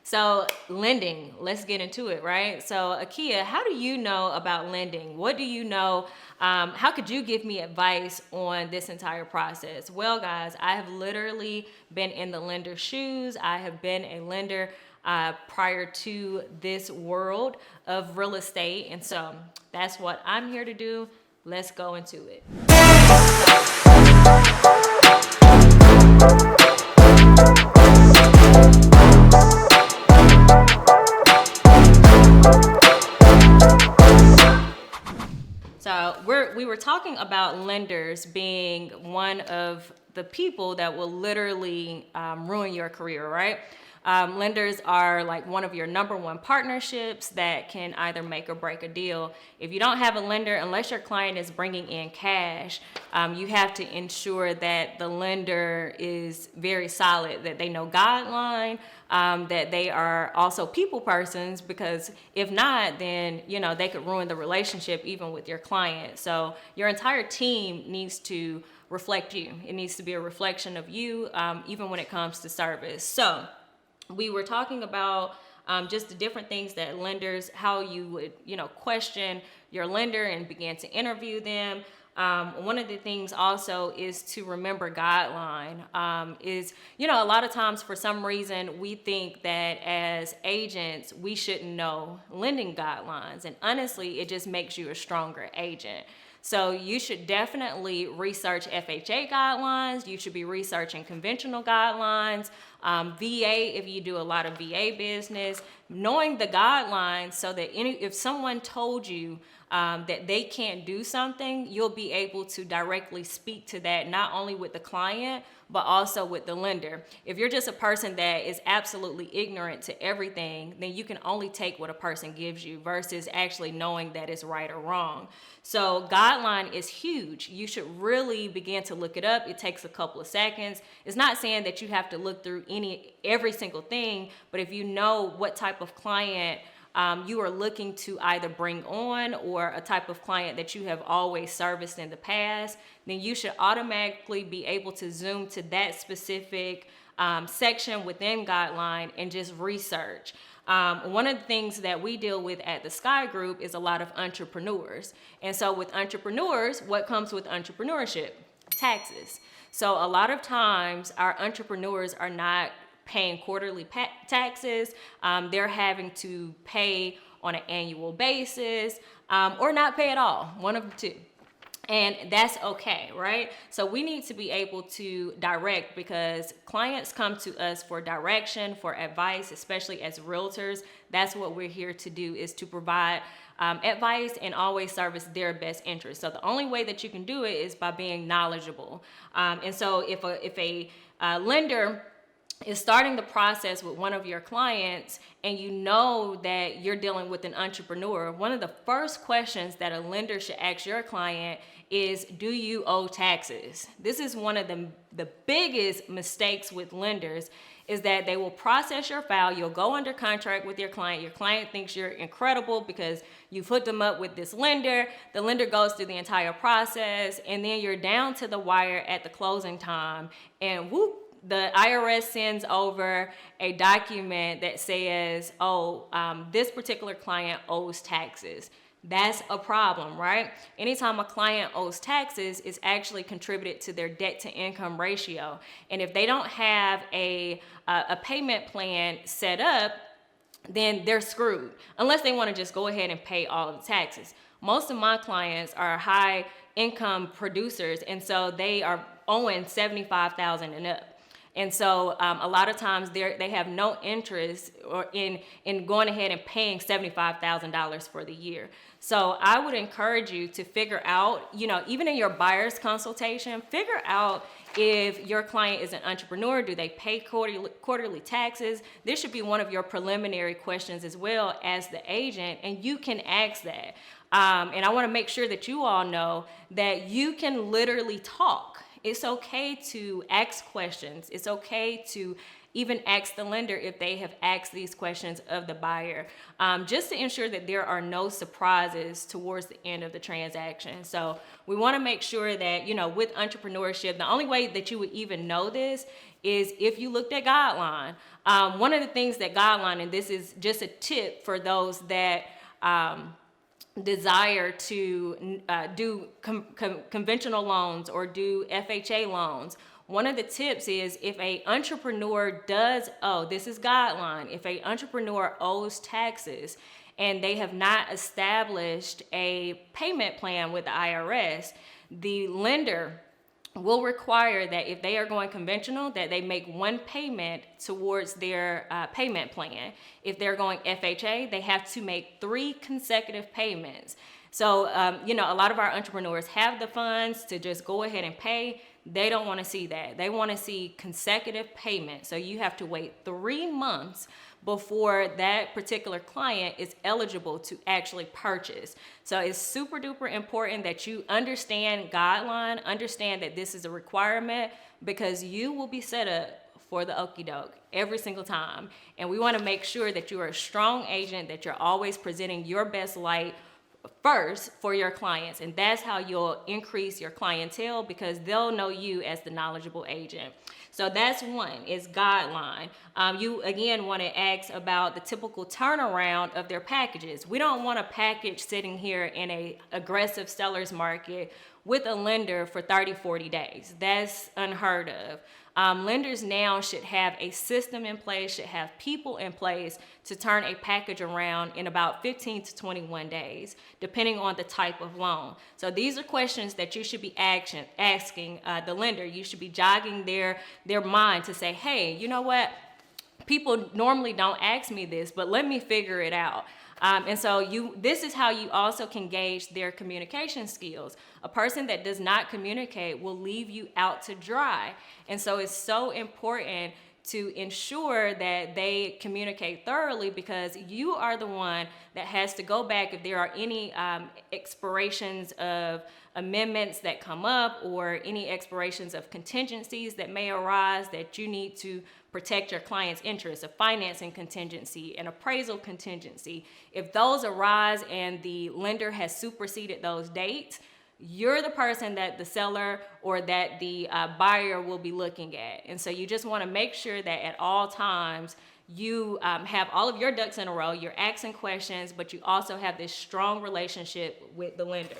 So lending, let's get into it, right? So Akia, how do you know about lending? What do you know? How could you give me advice on this entire process? Well, guys, I have literally been in the lender's shoes. I have been a lender prior to this world of real estate. And so that's what I'm here to do. Let's go into it. So we were talking about lenders being one of the people that will literally ruin your career, right? Lenders are like one of your number one partnerships that can either make or break a deal. If you don't have a lender, unless your client is bringing in cash, you have to ensure that the lender is very solid, that they know guideline, that they are also people persons, because if not, then they could ruin the relationship even with your client. So your entire team needs to reflect you. It needs to be a reflection of you, even when it comes to service. So we were talking about just the different things that lenders, how you would, question your lender and begin to interview them. One of the things also is to remember guideline. A lot of times for some reason we think that as agents we shouldn't know lending guidelines, and honestly it just makes you a stronger agent. So you should definitely research FHA guidelines. You should be researching conventional guidelines, VA if you do a lot of VA business, knowing the guidelines so that if someone told you that they can't do something, you'll be able to directly speak to that, not only with the client, but also with the lender. If you're just a person that is absolutely ignorant to everything, then you can only take what a person gives you versus actually knowing that it's right or wrong. So guideline is huge. You should really begin to look it up. It takes a couple of seconds. It's not saying that you have to look through every single thing, but if you know what type of client you are looking to either bring on, or a type of client that you have always serviced in the past, then you should automatically be able to zoom to that specific section within guideline and just research. One of the things that we deal with at the Sky Group is a lot of entrepreneurs. And so with entrepreneurs, what comes with entrepreneurship? Taxes. So a lot of times our entrepreneurs are not paying quarterly taxes. They're having to pay on an annual basis, or not pay at all, one of the two. And that's okay, right? So we need to be able to direct, because clients come to us for direction, for advice, especially as realtors. That's what we're here to do, is to provide advice and always service their best interest. So the only way that you can do it is by being knowledgeable. And so if a lender is starting the process with one of your clients and you know that you're dealing with an entrepreneur, one of the first questions that a lender should ask your client is, do you owe taxes? This is one of the biggest mistakes with lenders, is that they will process your file. You'll go under contract with your client. Your client thinks you're incredible because you've hooked them up with this lender. The lender goes through the entire process, and then you're down to the wire at the closing time, and whoop, the IRS sends over a document that says, this particular client owes taxes. That's a problem, right? Anytime a client owes taxes, it's actually contributed to their debt to income ratio. And if they don't have a payment plan set up, then they're screwed, unless they want to just go ahead and pay all of the taxes. Most of my clients are high income producers, and so they are owing $75,000 and up. And so a lot of times they have no interest in going ahead and paying $75,000 for the year. So I would encourage you to figure out, even in your buyer's consultation, figure out if your client is an entrepreneur. Do they pay quarterly taxes? This should be one of your preliminary questions as well as the agent, and you can ask that. And I want to make sure that you all know that you can literally talk. It's okay to ask questions. It's okay to even ask the lender if they have asked these questions of the buyer, just to ensure that there are no surprises towards the end of the transaction. So we want to make sure that, you know, with entrepreneurship, the only way that you would even know this is if you looked at Guideline. One of the things that Guideline, and this is just a tip for those that desire to do conventional loans or do FHA loans, one of the tips is if a entrepreneur does, this is Guideline, if a entrepreneur owes taxes and they have not established a payment plan with the IRS, the lender will require that if they are going conventional, that they make one payment towards their payment plan. If they're going FHA, they have to make 3 consecutive payments. So, you know, a lot of our entrepreneurs have the funds to just go ahead and pay. They don't want to see that. They want to see consecutive payments. So you have to wait 3 months before that particular client is eligible to actually purchase. So it's super duper important that you understand Guideline, understand that this is a requirement, because you will be set up for the okie doke every single time. And we want to make sure that you are a strong agent, that you're always presenting your best light first for your clients, and that's how you'll increase your clientele, because they'll know you as the knowledgeable agent. So that's one, is Guideline. You again want to ask about the typical turnaround of their packages. We don't want a package sitting here in a aggressive seller's market with a lender for 30-40 days. That's unheard of. Lenders now should have a system in place, should have people in place to turn a package around in about 15 to 21 days, depending on the type of loan. So these are questions that you should be asking the lender. You should be jogging their mind to say, hey, you know what? People normally don't ask me this, but let me figure it out. And so this is how you also can gauge their communication skills. A person that does not communicate will leave you out to dry. And so it's so important to ensure that they communicate thoroughly, because you are the one that has to go back if there are any expirations of amendments that come up, or any expirations of contingencies that may arise that you need to protect your client's interests, a financing contingency, an appraisal contingency. If those arise and the lender has superseded those dates, you're the person that the seller or that the buyer will be looking at. And so you just want to make sure that at all times you have all of your ducks in a row, you're asking questions, but you also have this strong relationship with the lender.